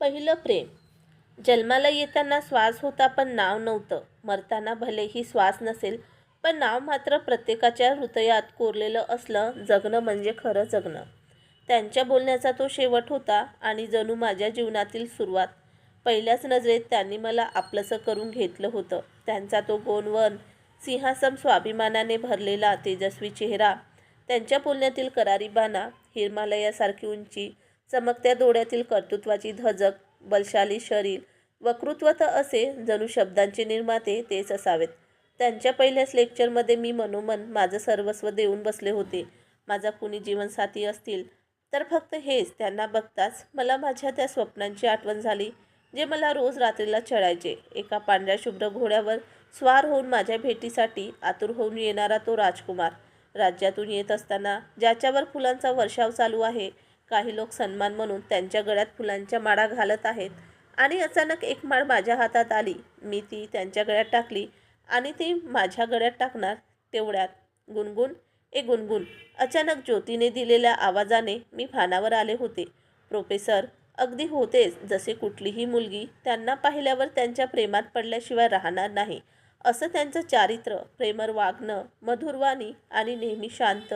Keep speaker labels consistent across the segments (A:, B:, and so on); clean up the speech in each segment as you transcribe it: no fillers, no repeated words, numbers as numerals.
A: पहिलं प्रेम. जन्माला येताना श्वास होता पण नाव नव्हतं. मरताना भलेही श्वास नसेल, पण नाव मात्र प्रत्येकाच्या हृदयात कोरलेलं असलं. जगणं म्हणजे खरं जगणं. त्यांच्या बोलण्याचा तो शेवट होता आणि जणू माझ्या जीवनातील सुरुवात. पहिल्याच नजरेत त्यांनी मला आपलंसं करून घेतलं होतं. त्यांचा तो गोंडवन, सिंहासम स्वाभिमानाने भरलेला तेजस्वी चेहरा, त्यांच्या बोलण्यातील करारी बाणा, हिमालयासारखी उंची, चमकत्या डोळ्यातील कर्तृत्वाची धजक, बलशाली शरीर, वक्तृत्व तर असे जणू शब्दांचे निर्माते तेच असावेत. त्यांच्या पहिल्याच लेक्चरमध्ये मी मनोमन माझं सर्वस्व देऊन बसले होते. माझा कुणी जीवनसाथी असतील तर फक्त हेच. त्यांना बघताच मला माझ्या त्या स्वप्नांची आठवण झाली, जे मला रोज रात्रीला चढायचे. एका पांढऱ्या शुभ्र घोड्यावर स्वार होऊन माझ्या भेटीसाठी आतुर होऊन येणारा तो राजकुमार. राज्यातून येत असताना ज्याच्यावर फुलांचा वर्षाव चालू आहे. काही लोक सन्मान म्हणून त्यांच्या गळ्यात फुलांच्या माळा घालत आहेत आणि अचानक एक माळ माझ्या हातात आली. मी ती त्यांच्या गळ्यात टाकली आणि ती माझ्या गळ्यात टाकणार तेवढ्यात गुणगुण ए गुणगुण. अचानक ज्योतीने दिलेल्या आवाजाने मी भानावर आले होते. प्रोफेसर अगदी होतेच जसे कुठलीही मुलगी त्यांना पाहिल्यावर त्यांच्या प्रेमात पडल्याशिवाय राहणार नाही असं त्यांचं चारित्र्य. प्रेमळ वागणं, मधुर वाणी आणि नेहमी शांत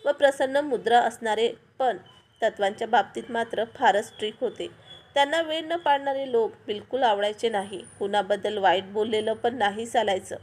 A: व प्रसन्न मुद्रा असणारे, पण तत्वांच्या बाबतीत मात्र फारच स्ट्रिक्ट होते. त्यांना वेळ न पाडणारे लोक बिलकुल आवडायचे नाही. कुणाबद्दल वाईट बोललेलं पण नाही चालायचं.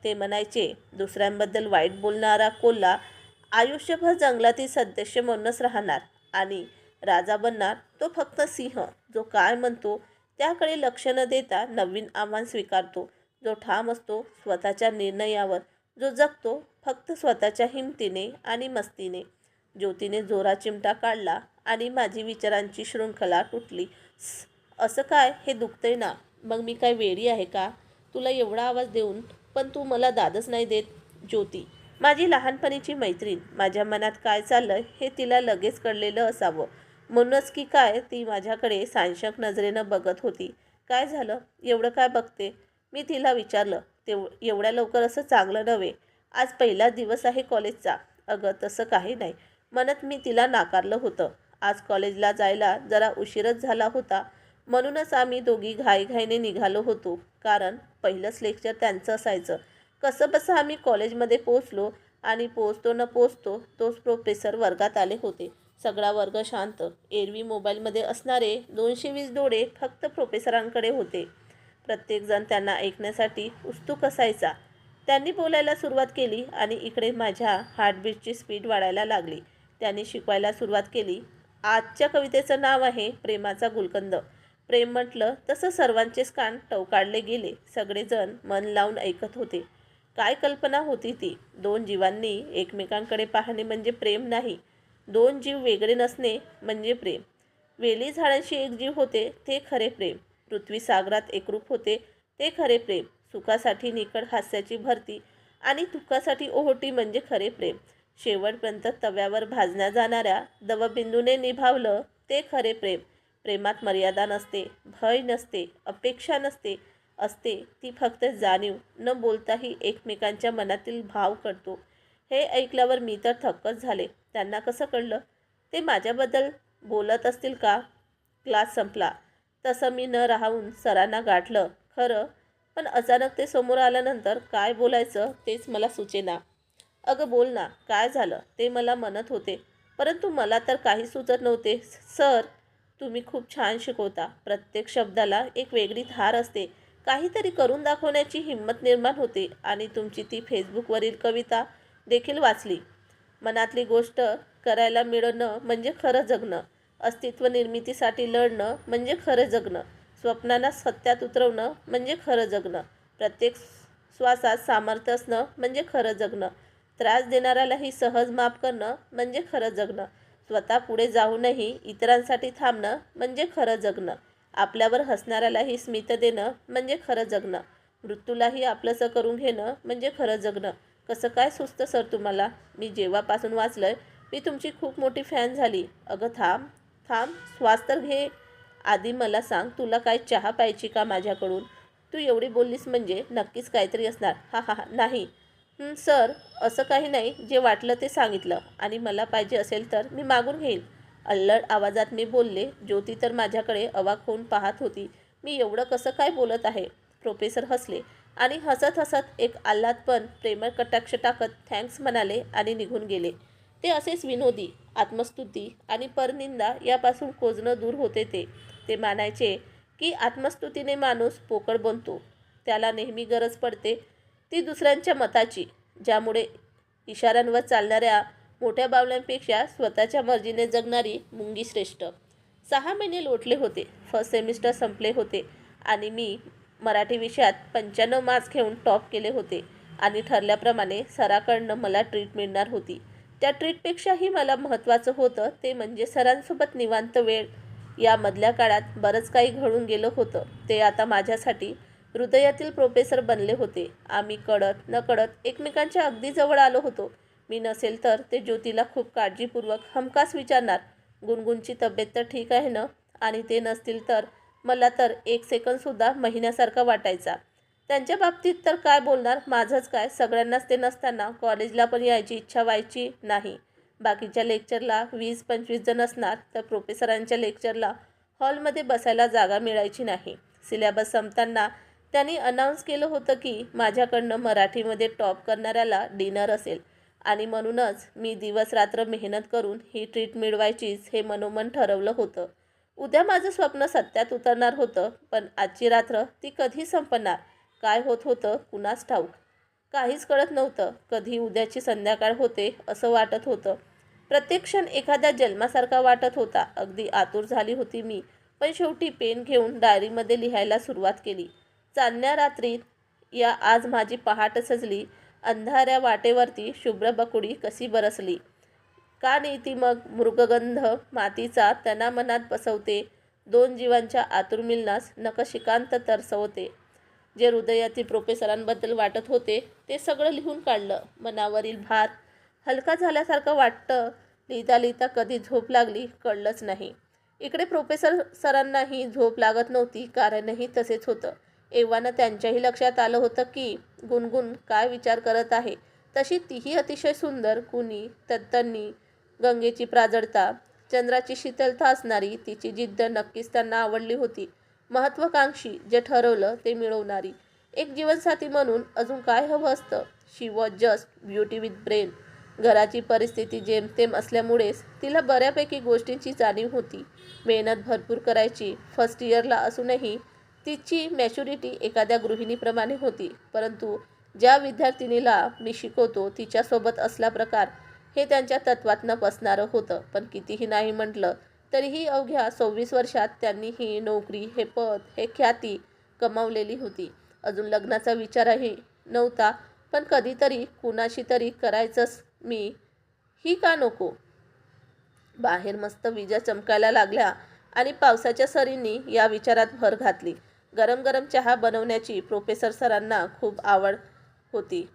A: ते म्हणायचे, दुसऱ्यांबद्दल वाईट बोलणारा कोल्हा आयुष्यभर जंगलातील सदस्य म्हणूनच राहणार आणि राजा बनणार तो फक्त सिंह, जो काय म्हणतो त्याकडे लक्ष न देता नवीन आव्हान स्वीकारतो, जो ठाम असतो स्वतःच्या निर्णयावर, जो जगतो फक्त स्वतःच्या हिमतीने आणि मस्तीने. ज्योतीने जोरात चिमटा काढला आणि माझी विचारांची शृंखला तुटली. असं काय? हे दुखतंय ना? मग मी काय वेडी आहे का तुला एवढा आवाज देऊन? पण तू मला दादच नाही देत. ज्योती माझी लहानपणीची मैत्रीण. माझ्या मनात काय चाललंय हे तिला लगेच कळलेलं असावं, म्हणूनच की काय ती माझ्याकडे साशंक नजरेनं बघत होती. काय झालं? एवढं काय बघते? मी तिला विचारलं. एवढ्या लवकर असं चांगलं नव्हे. आज पहिला दिवस आहे कॉलेजचा. अगं तसं काही नाही म्हणत मी तिला नाकारलं होतं. आज कॉलेजला जायला जरा उशीरच झाला होता, म्हणूनच आम्ही दोघी घाईघाईने निघालो होतो. कारण पहिलंच लेक्चर त्यांचं असायचं. कसंबसं आम्ही कॉलेजमध्ये पोचलो आणि पोचतो न पोचतो तोच प्रोफेसर वर्गात आले होते. सगळा वर्ग शांत. एरवी मोबाईलमध्ये असणारे 220 डोळे फक्त प्रोफेसरांकडे होते. प्रत्येकजण त्यांना ऐकण्यासाठी उत्सुक असायचा. त्यांनी बोलायला सुरुवात केली आणि इकडे माझ्या हार्टबीटची स्पीड वाढायला लागली. त्यांनी शिकवायला सुरुवात केली. आजच्या कवितेचं नाव आहे प्रेमाचा गुलकंद. प्रेम म्हटलं तसं सर्वांचेच कान टवकारले गेले. सगळेजण मन लावून ऐकत होते. काय कल्पना होती ती? दोन जीवांनी एकमेकांकडे पाहणे म्हणजे प्रेम नाही. दोन जीव वेगळे नसणे म्हणजे प्रेम. वेली झाडांशी एक जीव होते ते खरे प्रेम. पृथ्वी सागरात एकरूप होते ते खरे प्रेम. सुखासाठी निकड हास्याची भरती आणि दुःखासाठी ओहोटी म्हणजे खरे प्रेम. शेवटपर्यंत तव्यावर भाजल्या जाणाऱ्या दवबिंदूने निभावलं ते खरे प्रेम. प्रेमात मर्यादा नसते, भय नसते, अपेक्षा नसते. असते ती फक्त जाणीव. न बोलताही एकमेकांच्या मनातील भाव कळतो. हे ऐकल्यावर मी तर थक्कच झाले. त्यांना कसं कळलं? ते माझ्याबद्दल बोलत असतील का? क्लास संपला तसं मी न राहून सरांना गाठलं खरं, पण अचानक ते समोर आल्यानंतर काय बोलायचं तेच मला सुचेना. अगं बोल ना, काय झालं? ते मला म्हणत होते, परंतु मला तर काही सुचत नव्हते. सर, तुम्ही खूप छान शिकवता. प्रत्येक शब्दाला एक वेगळी धार असते. काहीतरी करून दाखवण्याची हिंमत निर्माण होते. आणि तुमची ती फेसबुकवरील कविता देखील वाचली. मनातली गोष्ट करायला मिळणं म्हणजे खरं जगणं. अस्तित्व निर्मितीसाठी लढणं म्हणजे खरं जगणं. स्वप्नांना सत्यात उतरवणं म्हणजे खरं जगणं. प्रत्येक श्वासात सामर्थ्य असणं म्हणजे खरं जगणं. त्रास देणाऱ्यालाही सहज माफ करणं म्हणजे खरं जगणं. स्वतः पुढे जाऊनही इतरांसाठी थांबणं म्हणजे खरं जगणं. आपल्यावर हसणाऱ्यालाही स्मित देणं म्हणजे खरं जगणं. मृत्यूलाही आपलंसं करून घेणं म्हणजे खरं जगणं. कसं काय सुचतं सर तुम्हाला? मी जेव्हापासून वाचलंय मी तुमची खूप मोठी फॅन झाली. अगं थांब थांब, श्वास तर घे. आधी मला सांग, तुला काय चहा प्यायची का माझ्याकडून? तू एवढी बोललीस म्हणजे नक्कीच काहीतरी असणार. हा हा हा नाही सर, असं काही नाही. जे वाटलं ते सांगितलं आणि मला पाहिजे असेल तर मी मागून घेईल. अल्लड आवाजात मी बोलले. ज्योती तर माझ्याकडे अवाक होऊन पाहत होती. मी एवढं कसं काय बोलत आहे? प्रोफेसर हसले आणि हसत हसत एक आल्हादपण प्रेमळ कटाक्ष टाकत थँक्स म्हणाले आणि निघून गेले. ते असेच विनोदी, आत्मस्तुती आणि परनिंदा यापासून कोजणं दूर होते ते. ते मानायचे की आत्मस्तुतीने माणूस पोकळ बनतो. त्याला नेहमी गरज पडते ती दुसऱ्यांच्या मताची, ज्यामुळे इशाऱ्यांवर चालणाऱ्या मोठ्या बावल्यांपेक्षा स्वतःच्या मर्जीने जगणारी मुंगी श्रेष्ठ. 6 महिने लोटले होते. फर्स्ट सेमिस्टर संपले होते आणि मी मराठी विषयात 95 मार्क्स घेऊन टॉप केले होते आणि ठरल्याप्रमाणे सराकडनं मला ट्रीट मिळणार होती. त्या ट्रीटपेक्षाही मला महत्त्वाचं होतं ते म्हणजे सरांसोबत निवांत वेळ. या मधल्या काळात बरंच काही घडून गेलं होतं. ते आता माझ्यासाठी हृदयातील प्रोफेसर बनले होते. आम्ही कळत नकळत एकमेकांच्या अगदी जवळ आलो होतो. मी नसेल तर ते ज्योतीला खूप काळजीपूर्वक हमखास विचारणार, गुणगुणची तब्येत तर ठीक आहे ना? आणि ते नसतील तर मला तर एक सेकंदसुद्धा महिन्यासारखा वाटायचा. त्यांच्या बाबतीत तर काय बोलणार, माझंच काय, सगळ्यांनाच ते नसताना कॉलेजला पण यायची इच्छा व्हायची नाही. बाकीच्या लेक्चरला 20-25 जण असणार तर प्रोफेसरांच्या लेक्चरला हॉलमध्ये बसायला जागा मिळायची नाही. सिलेबस संपताना त्यांनी अनाऊन्स केलं होतं की माझ्याकडनं मराठीमध्ये टॉप करणाऱ्याला डिनर असेल आणि म्हणूनच मी दिवस रात्र मेहनत करून ही ट्रीट मिळवायचीच हे मनोमन ठरवलं होतं. उद्या माझं स्वप्न सत्यात उतरणार होतं, पण आजची रात्र ती कधी संपणार, काय होत होतं कुणास ठाऊक. काहीच कळत नव्हतं. कधी उद्याची संध्याकाळ होते असं वाटत होतं. प्रत्येक क्षण एखाद्या जन्मासारखा वाटत होता. अगदी आतुर झाली होती मी. पण शेवटी पेन घेऊन डायरीमध्ये लिहायला सुरुवात केली. चांदण्या रात्रीत या आज माझी पहाट सजली. अंधाऱ्या वाटेवरती शुभ्र बकुडी कशी बरसली. का नाही ती मग मृगगंध मातीचा तना मनात बसवते. 2 जीवांच्या आतुर मिलनास नखशिकांत तरसवते. जे हृदयातील प्रोफेसरांबद्दल वाटत होते ते सगळं लिहून काढलं. मनावरील भार हलका झाल्यासारखं वाटतं. लिहिता लिहिता कधी झोप लागली कळलंच नाही. इकडे प्रोफेसर सरांनाही झोप लागत नव्हती. कारणही तसेच होतं. एव्हाना त्यांच्याही लक्षात आलं होतं की गुणगुण काय विचार करत आहे. तशी तीही अतिशय सुंदर, कुणी, तत्तन्नी, गंगेची प्राजळता, चंद्राची शीतलता असणारी. तिची जिद्द नक्कीच त्यांना आवडली होती. महत्त्वाकांक्षी, जे ठरवलं ते मिळवणारी. एक जीवनसाथी म्हणून अजून काय हवं असतं? She was just beauty with brain. घराची परिस्थिती जेमतेम असल्यामुळेच तिला बऱ्यापैकी गोष्टींची जाणीव होती. मेहनत भरपूर करायची. फर्स्ट इयरला असूनही तिची मॅच्युरिटी एखाद्या गृहिणीप्रमाणे होती. परंतु ज्या विद्यार्थिनीला मी शिकवतो तिच्यासोबत असला प्रकार हे त्यांच्या तत्वात न बसणारं होतं. पण कितीही नाही म्हटलं तरीही अवघ्या 26 वर्षात त्यांनी ही नोकरी, हे पद, हे ख्याती कमावलेली होती. अजून लग्नाचा विचारही नव्हता. पण कधीतरी कुणाशी तरी करायचंच मी, ही का नको? बाहेर मस्त विजा चमकायला लागल्या आणि पावसाच्या सरींनी या विचारात भर घातली. गरम गरम चहा बनवण्याची प्रोफेसर सरांना खूप आवड होती.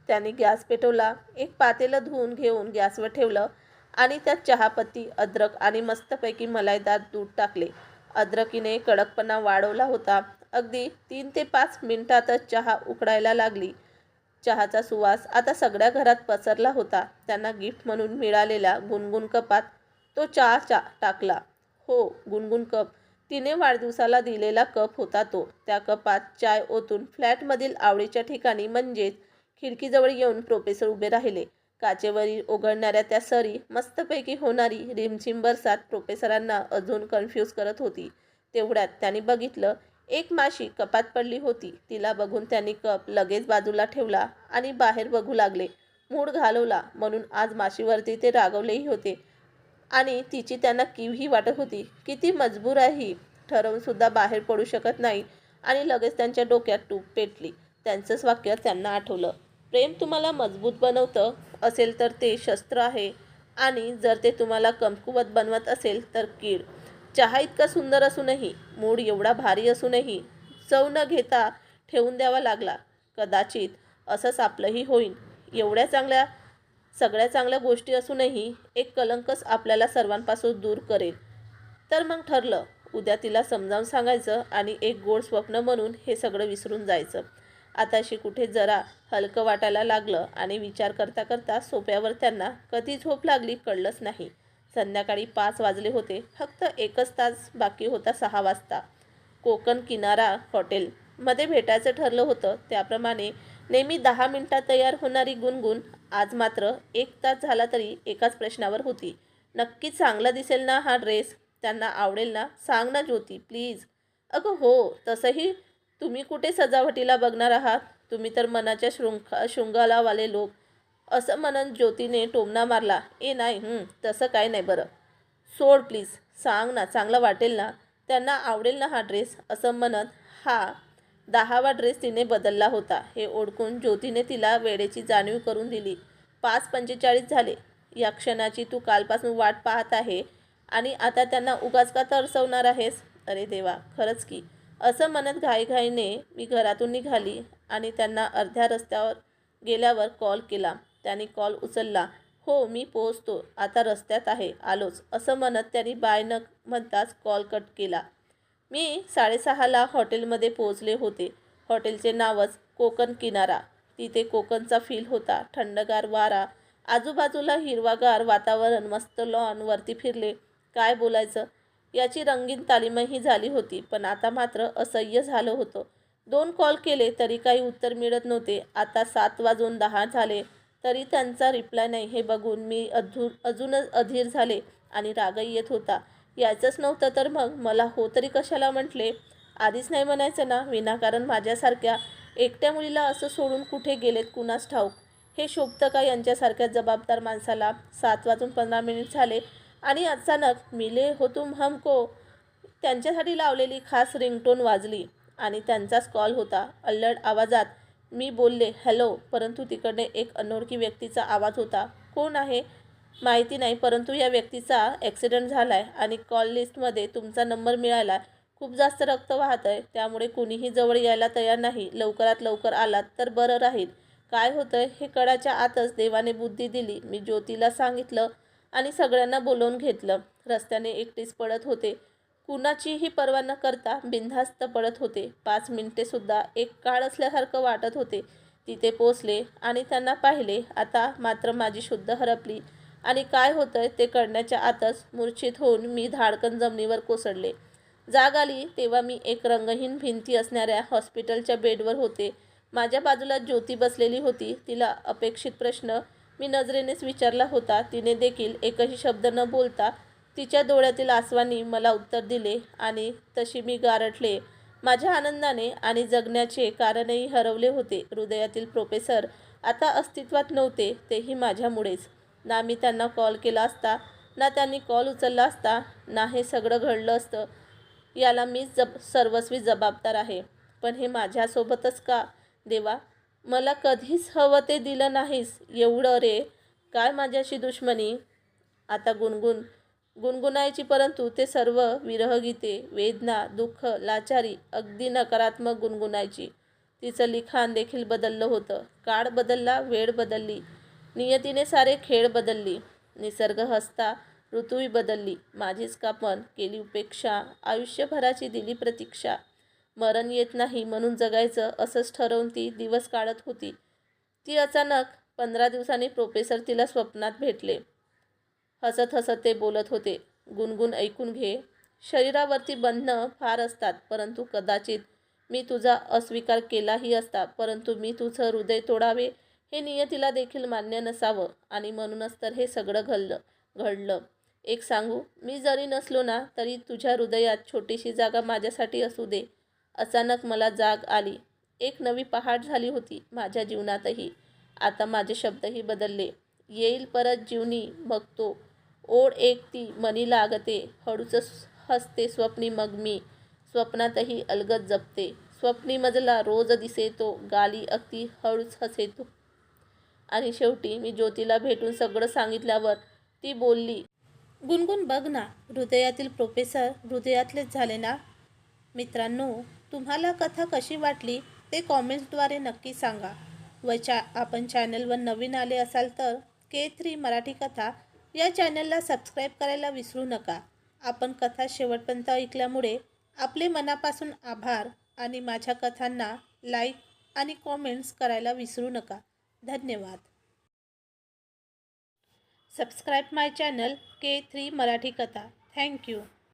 A: त्यांनी गॅस पेटवला. एक पातेलं धुवून घेऊन गॅसवर ठेवलं आणि त्यात चहापत्ती, अद्रक आणि मस्तपैकी मलाईदार दूध टाकले. अद्रकीने कडकपणा वाढवला होता. अगदी 3 ते 5 मिनिटातच चहा उकळायला लागली. चहाचा सुवास आता सगळ्या घरात पसरला होता. त्यांना गिफ्ट म्हणून मिळालेल्या गुणगुण कपात तो चहा टाकला. हो, गुणगुण कप. तिने वाढदिवसाला दिलेला कप होता तो. त्या कपात चाय ओतून फ्लॅटमधील आवडीच्या ठिकाणी म्हणजेच खिडकीजवळ येऊन प्रोफेसर उभे राहिले. काचेवरील ओघळणाऱ्या त्या सरी, मस्तपैकी होणारी रिमझिम बरसात प्रोफेसरांना अजून कन्फ्यूज करत होती. तेवढ्यात त्यांनी बघितलं, एक माशी कपात पडली होती. तिला बघून त्यांनी कप लगेच बाजूला ठेवला आणि बाहेर बघू लागले. मूड घालवला म्हणून आज माशीवरती ते रागवलेही होते आणि तिची त्यांना कीवही वाटत होती. किती मजबूर आहे ही, ठरवून सुद्धा बाहेर पडू शकत नाही. आणि लगेच त्यांच्या डोक्यात टूप पेटली. त्यांचंच वाक्य त्यांना आठवलं. प्रेम तुम्हाला मजबूत बनवतं असेल तर ते शस्त्र आहे आणि जर ते तुम्हाला कमकुवत बनवत असेल तर कीड. चहा इतका सुंदर असूनही, मूड एवढा भारी असूनही चव न घेता ठेवून द्यावा लागला. कदाचित असंच आपलंही होईल. सगळ्या चांगल्या गोष्टी असूनही एक कलंकच आपल्याला सर्वांपासून दूर करेल. तर मग ठरलं, उद्या तिला समजावून सांगायचं आणि एक गोड स्वप्न म्हणून हे सगळं विसरून जायचं. आताशी कुठे जरा हलकं वाटायला लागलं आणि विचार करता करता सोफ्यावर त्यांना कधी झोप लागली कळलंच नाही. संध्याकाळी 5 वाजले होते. फक्त एकच तास बाकी होता 6 वाजता. कोकण किनारा हॉटेलमध्ये भेटायचं ठरलं होतं. त्याप्रमाणे नेहमी 10 मिनिटात तयार होणारी गुणगुण आज मात्र 1 तास झाला तरी एकाच प्रश्नावर होती. नक्कीच चांगला दिसेल ना हा ड्रेस? त्यांना आवडेल ना? सांग ना ज्योती प्लीज. अगं हो, तसंही तुम्ही कुठे सजावटीला बघणार आहात? तुम्ही तर मनाच्या शृंगालावाले लोक. असं म्हणत ज्योतीने टोमणा मारला. ए नाही, तसं काय नाही बरं. सोड प्लीज, सांग ना, चांगला वाटेल ना? त्यांना आवडेल ना हा ड्रेस? असं म्हणत हा 10वा ड्रेस तिने बदलला होता हे ओळखून ज्योतीने तिला वेळेची जाणीव करून दिली. 5:45 झाले. या क्षणाची तू कालपासून वाट पाहत आहे आणि आता त्यांना उगाच का तरसवणार आहेस? अरे देवा, खरंच की. असं म्हणत घाईघाईने मी घरातून निघाली आणि त्यांना अर्ध्या रस्त्यावर गेल्यावर कॉल केला. त्यांनी कॉल उचलला. हो, मी पोहोचतो, आता रस्त्यात आहे, आलोच, असं म्हणत त्यांनी बाय न म्हणताच कॉल कट केला. मी 6:30ला हॉटेलमध्ये पोहोचले होते. हॉटेलचे नावच कोकण किनारा. तिथे कोकणचा फील होता. थंडगार वारा, आजूबाजूला हिरवागार वातावरण, मस्त लॉन. वरती फिरले. काय बोलायचं याची रंगीन तालीमही झाली होती. पण आता मात्र असह्य झालं होतं. 2 कॉल केले तरी काही उत्तर मिळत नव्हते. आता 7:10 झाले तरी त्यांचा रिप्लाय नाही. हे बघून मी अजूनच अधीर झाले आणि रागही येत होता. यायचंच नव्हतं तर मग मला हो तरी कशाला म्हटले? आधीच नाही म्हणायचं ना? विनाकारण माझ्यासारख्या एकट्या मुलीला असं सोडून कुठे गेलेत कुणास ठाऊक? हे शोभतं का यांच्यासारख्या जबाबदार माणसाला? 7:15 झाले आणि अचानक मिले हो तुम हमको त्यांच्यासाठी लावलेली खास रिंगटोन वाजली आणि त्यांचाच कॉल होता. अल्लड आवाजात मी बोलले हॅलो, परंतु तिकडे एक अनोळखी व्यक्तीचा आवाज होता. कोण आहे माहिती नाही, परंतु या व्यक्तीचा ॲक्सिडेंट झाला आहे आणि कॉल लिस्टमध्ये तुमचा नंबर मिळाला. खूप जास्त रक्त वाहत आहे, त्यामुळे कुणीही जवळ यायला तयार नाही. लवकरात लवकर आलात तर बरं राहील. काय होतंय हे कळायच्या आतच देवाने बुद्धी दिली. मी ज्योतीला सांगितलं आणि सगळ्यांना बोलवून घेतलं. रस्त्याने एकटीच पडत होते. कुणाचीही पर्वा न करता बिनधास्त पडत होते. 5 मिनिटेसुद्धा एक काळ असल्यासारखं वाटत होते. तिथे पोचले आणि त्यांना पाहिले. आता मात्र माझी शुद्ध हरपली आणि काय होतंय ते कळण्याच्या आतच मूर्छित होऊन मी धाडकन जमिनीवर कोसळले. जाग आली तेव्हा मी एक रंगहीन भिंती असणाऱ्या हॉस्पिटलच्या बेडवर होते. माझ्या बाजूला ज्योती बसलेली होती. तिला अपेक्षित प्रश्न मी नजरेनेच विचारला होता. तिने देखील एकही शब्द न बोलता तिच्या डोळ्यातील आसवांनी मला उत्तर दिले आणि तशी मी गारठले. माझ्या आनंदाने आणि जगण्याचे कारणही हरवले होते. हृदयातील प्रोफेसर आता अस्तित्वात नव्हते, तेही माझ्यामुळेच. ना मी त्यांना कॉल केला असता, ना त्यांनी कॉल उचलला असता, ना हे सगळं घडलं असतं. याला मीच सर्वस्वी जबाबदार आहे. पण हे माझ्यासोबतच का देवा? मला कधीच हवं ते दिलं नाहीस. एवढं रे काय माझ्याशी दुश्मनी? आता गुणगुणायची, परंतु ते सर्व विरहगीते, वेदना, दुःख, लाचारी अगदी नकारात्मक गुणगुणायची. तिचं लिखाण देखील बदललं होतं. काळ बदलला, वेळ बदलली, नियतीने सारे खेळ बदलली. निसर्ग हसता, ऋतूही बदलली. माझीच कापण केली उपेक्षा, आयुष्यभराची दिली प्रतीक्षा. मरण येत नाही म्हणून जगायचं असंच ठरवून ती दिवस काढत होती. ती अचानक 15 दिवसांनी प्रोफेसर तिला स्वप्नात भेटले. हसत हसत ते बोलत होते. गुणगुण ऐकून घे. शरीरावरती बंधनं फार असतात, परंतु कदाचित मी तुझा अस्वीकार केलाही असता, परंतु मी तुझं हृदय तोडावे हे नियतीला देखील मान्य नसावं आणि म्हणूनच तर हे सगळं घडलं. एक सांगू, मी जरी नसलो ना तरी तुझ्या हृदयात छोटीशी जागा माझ्यासाठी असू दे. अचानक मला जाग आली. एक नवी पहाट झाली होती माझ्या जीवनातही. आता माझे शब्दही बदलले. येईल परत जीवनी मग तो. ओढ एक ती मनी लागते, हळूच हसते स्वप्नी मग मी. स्वप्नातही अलगद जपते. स्वप्नी मजला रोज दिसे तो, गाली अगदी हळूच हसे तो. आणि शेवटी मी ज्योतीला भेटून सगळं सांगितल्यावर ती बोलली, गुणगुण बघ ना, हृदयातील प्रोफेसर हृदयातलेच झाले ना. मित्रांनो, तुम्हाला कथा कशी वाटली ते कॉमेंट्सद्वारे नक्की सांगा. आपण चॅनलवर नवीन आले असाल तर K3 मराठी कथा या चॅनलला सबस्क्राईब करायला विसरू नका. आपण कथा शेवटपर्यंत ऐकल्यामुळे आपले मनापासून आभार आणि माझ्या कथांना लाईक आणि कॉमेंट्स करायला विसरू नका. धन्यवाद.
B: सबस्क्राईब माय चॅनल K3 मराठी कथा. थँक्यू.